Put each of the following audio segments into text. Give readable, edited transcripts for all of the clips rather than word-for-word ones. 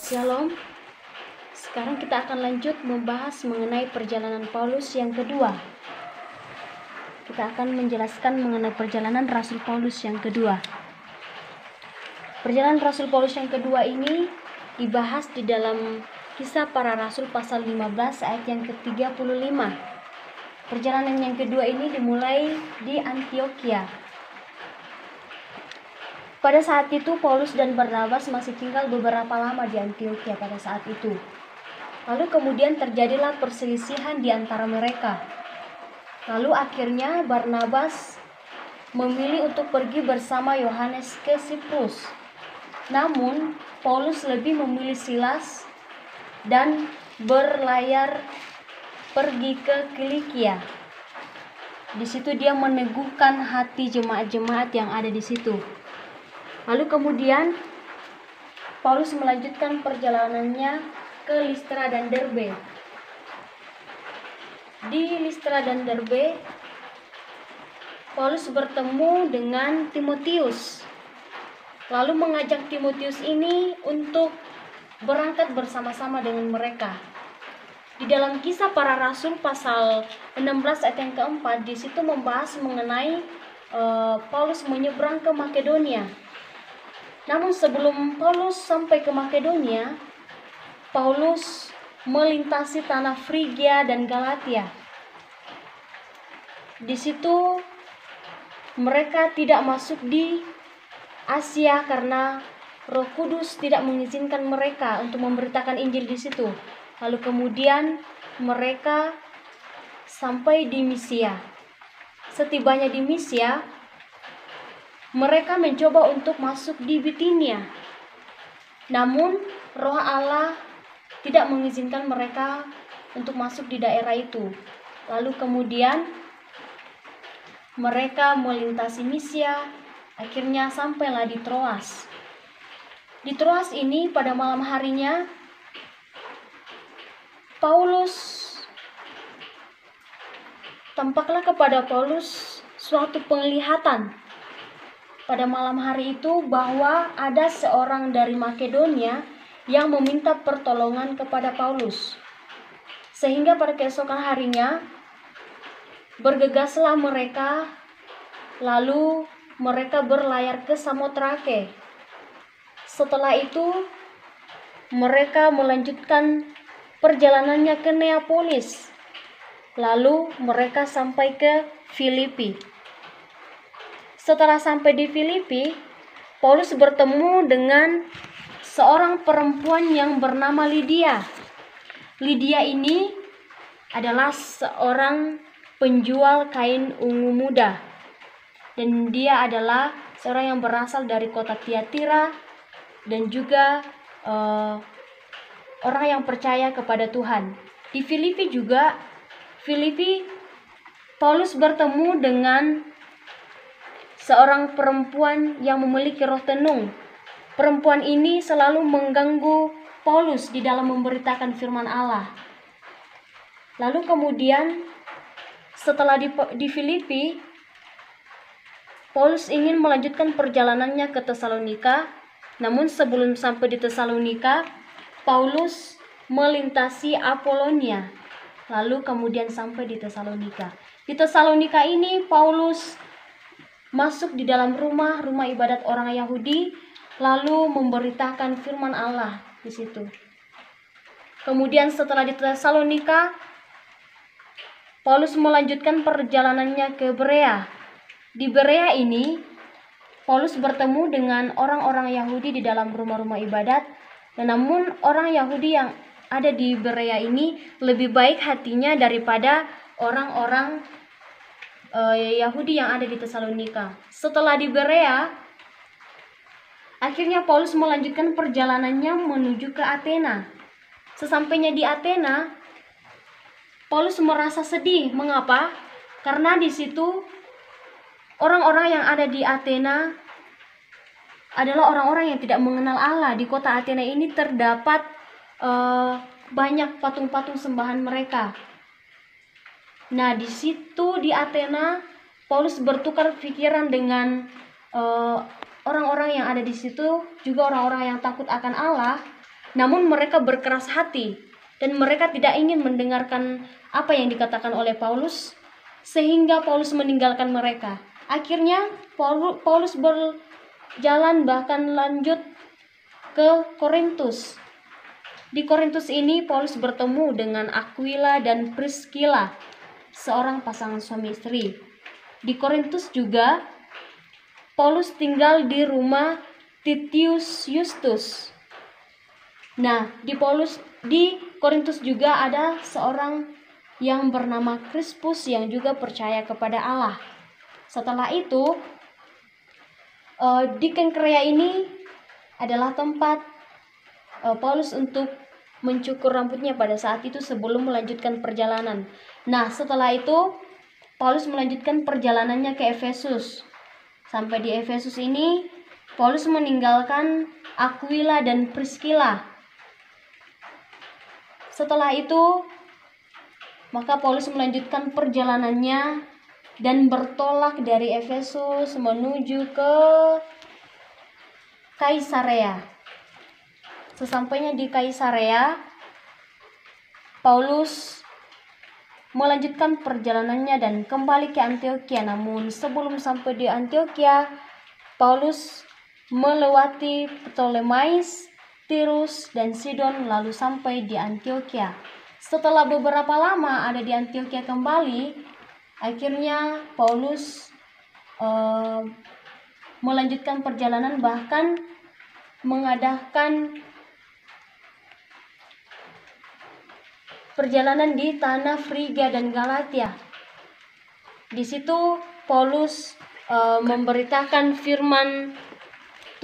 Shalom. Sekarang kita akan lanjut membahas mengenai perjalanan Paulus yang kedua. Kita akan menjelaskan mengenai perjalanan Rasul Paulus yang kedua. Perjalanan Rasul Paulus yang kedua ini dibahas di dalam Kisah Para Rasul pasal 15 ayat yang ke-35. Perjalanan yang kedua ini dimulai di Antiokhia. Pada saat itu Paulus dan Barnabas masih tinggal beberapa lama di Antiokhia pada saat itu. Lalu kemudian terjadilah perselisihan di antara mereka. Lalu akhirnya Barnabas memilih untuk pergi bersama Yohanes ke Siprus. Namun Paulus lebih memilih Silas dan berlayar pergi ke Kilikia. Di situ dia meneguhkan hati jemaat-jemaat yang ada di situ. Lalu kemudian Paulus melanjutkan perjalanannya ke Listra dan Derbe. Di Listra dan Derbe, Paulus bertemu dengan Timotius. Lalu mengajak Timotius ini untuk berangkat bersama-sama dengan mereka. Di dalam Kisah Para Rasul pasal 16 ayat yang keempat, di situ membahas mengenai Paulus menyeberang ke Makedonia. Namun sebelum Paulus sampai ke Makedonia, Paulus melintasi tanah Frigia dan Galatia. Di situ mereka tidak masuk di Asia karena Roh Kudus tidak mengizinkan mereka untuk memberitakan Injil di situ. Lalu kemudian mereka sampai di Misia. Setibanya di Misia, mereka mencoba untuk masuk di Bitinia. Namun Roh Allah tidak mengizinkan mereka untuk masuk di daerah itu. Lalu kemudian mereka melintasi Misia, akhirnya sampailah di Troas. Di Troas ini pada malam harinya tampaklah kepada Paulus suatu penglihatan pada malam hari itu bahwa ada seorang dari Makedonia yang meminta pertolongan kepada Paulus. Sehingga pada keesokan harinya bergegaslah mereka, lalu mereka berlayar ke Samotrake. Setelah itu mereka melanjutkan perjalanannya ke Neapolis. Lalu mereka sampai ke Filipi. Setelah sampai di Filipi, Paulus bertemu dengan seorang perempuan yang bernama Lydia. Lydia ini adalah seorang penjual kain ungu muda. Dan dia adalah seorang yang berasal dari kota Tiatira dan juga orang yang percaya kepada Tuhan. Di Filipi juga, Paulus bertemu dengan seorang perempuan yang memiliki roh tenung. Perempuan ini selalu mengganggu Paulus di dalam memberitakan firman Allah. Lalu kemudian setelah di Filipi, Paulus ingin melanjutkan perjalanannya ke Tesalonika. Namun sebelum sampai di Tesalonika, Paulus melintasi Apolonia. Lalu kemudian sampai di Tesalonika. Di Tesalonika ini Paulus masuk di dalam rumah ibadat orang Yahudi, lalu memberitakan firman Allah di situ. Kemudian setelah di Tesalonika, Paulus melanjutkan perjalanannya ke Berea. Di Berea ini, Paulus bertemu dengan orang-orang Yahudi di dalam rumah-rumah ibadat. Dan namun orang Yahudi yang ada di Berea ini lebih baik hatinya daripada orang-orang Yahudi yang ada di Tesalonika. Setelah di Berea, akhirnya Paulus melanjutkan perjalanannya menuju ke Athena. Sesampainya di Athena, Paulus merasa sedih. Mengapa? Karena di situ orang-orang yang ada di Athena adalah orang-orang yang tidak mengenal Allah. Di kota Athena ini terdapat banyak patung-patung sembahan mereka. Nah, di situ di Athena, Paulus bertukar pikiran dengan orang-orang yang ada di situ, juga orang-orang yang takut akan Allah. Namun mereka berkeras hati dan mereka tidak ingin mendengarkan apa yang dikatakan oleh Paulus, sehingga Paulus meninggalkan mereka. Akhirnya Paulus berjalan bahkan lanjut ke Korintus. Di Korintus ini Paulus bertemu dengan Aquila dan Priscilla, seorang pasangan suami istri. Di Korintus juga Paulus tinggal di rumah Titius Justus. Nah, di Korintus juga ada seorang yang bernama Crispus yang juga percaya kepada Allah. Setelah itu, di Kengkrea ini adalah tempat Paulus untuk mencukur rambutnya pada saat itu sebelum melanjutkan perjalanan. Nah, setelah itu Paulus melanjutkan perjalanannya ke Efesus. Sampai di Efesus ini, Paulus meninggalkan Aquila dan Priscilla. Setelah itu, maka Paulus melanjutkan perjalanannya dan bertolak dari Efesus menuju ke Kaisarea. Sesampainya di Kaisarea, Paulus melanjutkan perjalanannya dan kembali ke Antiokhia. Namun sebelum sampai di Antiokhia, Paulus melewati Ptolemais, Tirus, dan Sidon lalu sampai di Antiokhia. Setelah beberapa lama ada di Antiokhia kembali, akhirnya Paulus melanjutkan perjalanan, bahkan mengadakan perjalanan di tanah Frigia dan Galatia. Di situ Paulus memberitakan firman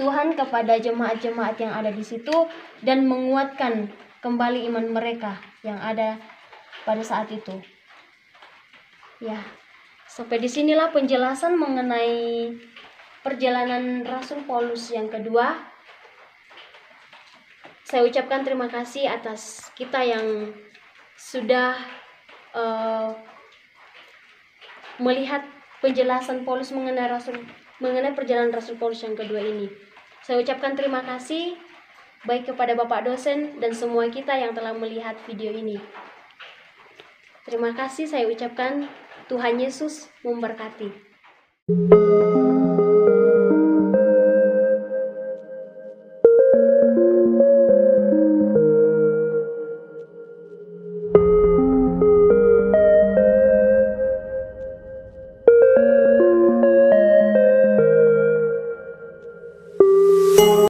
Tuhan kepada jemaat-jemaat yang ada di situ dan menguatkan kembali iman mereka yang ada pada saat itu. Ya, sampai disinilah penjelasan mengenai perjalanan Rasul Paulus yang kedua. Saya ucapkan terima kasih atas kita yang sudah melihat penjelasan Paulus mengenai perjalanan Rasul Paulus yang kedua ini. Saya ucapkan terima kasih baik kepada Bapak dosen dan semua kita yang telah melihat video ini. Terima kasih saya ucapkan. Tuhan Yesus memberkati.